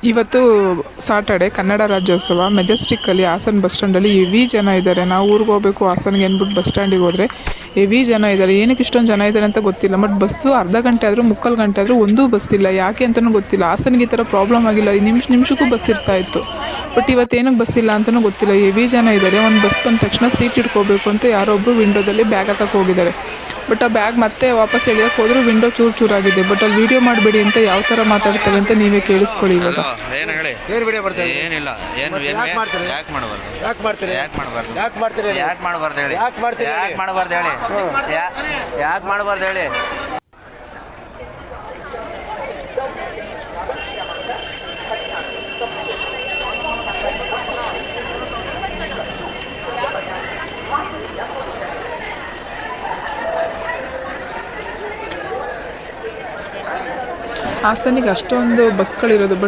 ಇವತ್ತು ಸಾಟರ್ಡೆ ಕನ್ನಡ ರಾಜ್ಯೋತ್ಸವ ಮೆಜೆಸ್ಟಿಕ್ಕಲ್ಲಿ ಹಾಸನ ಬಸ್ ಸ್ಟ್ಯಾಂಡಲ್ಲಿ ಹೆವಿ ಜನ ಇದ್ದಾರೆ. ನಾವು ಊರಿಗೆ ಹೋಗಬೇಕು ಹಾಸನ್ಗೆ ಅಂದ್ಬಿಟ್ಟು ಬಸ್ ಸ್ಟ್ಯಾಂಡಿಗೆ ಹೋದರೆ ಹೆವಿ ಜನ ಇದ್ದಾರೆ. ಏನಕ್ಕೆ ಇಷ್ಟೊಂದು ಜನ ಇದ್ದಾರೆ ಅಂತ ಗೊತ್ತಿಲ್ಲ. ಬಟ್ ಬಸ್ಸು ಅರ್ಧ ಗಂಟೆ ಆದರೂ ಮುಕ್ಕಾಲು ಗಂಟೆ ಆದರೂ ಒಂದೂ ಬಸ್ ಇಲ್ಲ. ಯಾಕೆ ಅಂತಲೂ ಗೊತ್ತಿಲ್ಲ. ಹಾಸನ್ಗೆ ಈ ಥರ ಪ್ರಾಬ್ಲಮ್ ಆಗಿಲ್ಲ. ನಿಮಿಷಕ್ಕೂ ಬಸ್ ಇರ್ತಾಯಿತ್ತು. ಬಟ್ ಇವತ್ತೇನಕ್ಕೆ ಬಸ್ ಇಲ್ಲ ಅಂತಲೂ ಗೊತ್ತಿಲ್ಲ. ಹೆವಿ ಜನ ಇದ್ದಾರೆ. ಒಂದು ಬಸ್ ಬಂದ ತಕ್ಷಣ ಸೀಟ್ ಇಟ್ಕೋಬೇಕು ಅಂತ ಯಾರೊಬ್ಬರು ವಿಂಡೋದಲ್ಲಿ ಬ್ಯಾಗ್ ಹಾಕಕ್ಕೆ ಹೋಗಿದ್ದಾರೆ. ಬಟ್ ಆ ಬ್ಯಾಗ್ ಮತ್ತೆ ವಾಪಸ್ ಎಳಿಯೋಕೆ ಹೋದರೂ ವಿಂಡೋ ಚೂರಾಗಿದೆ. ಬಟ್ ಅಲ್ಲಿ ವೀಡಿಯೋ ಮಾಡಬೇಡಿ ಅಂತ ಯಾವ ಥರ ಮಾತಾಡ್ತಾರೆ ಅಂತ ನೀವೇ ಕೇಳಿಸ್ಕೊಳ್ಳಿ. ಇವಾಗ ಏನು ಹೇಳಿ, ಏನು ವಿಡಿಯೋ ಮಾಡ್ತಾರೆ? ಏನಿಲ್ಲ, ಏನು ಯಾಕೆ ಮಾಡ್ತಾರೆ? ಯಾಕೆ ಮಾಡಬಾರ್ದು? ಯಾಕೆ ಮಾಡ್ತಾರೆ? ಯಾಕೆ ಮಾಡಬಾರ್ದು? ಯಾಕೆ ಮಾಡ್ತಾರೆ? ಯಾಕೆ ಮಾಡಬಾರ್ದು ಹೇಳಿ? ಯಾಕೆ ಮಾಡ್ತಾರೆ? ಯಾಕೆ ಮಾಡಬಾರ್ದು ಹೇಳಿ? ಯಾಕೆ ಮಾಡಬಾರ್ದು ಹೇಳಿ? ಹಾಸನಿಗೆ ಅಷ್ಟೊಂದು ಬಸ್ಗಳಿರೋದು. ಬಟ್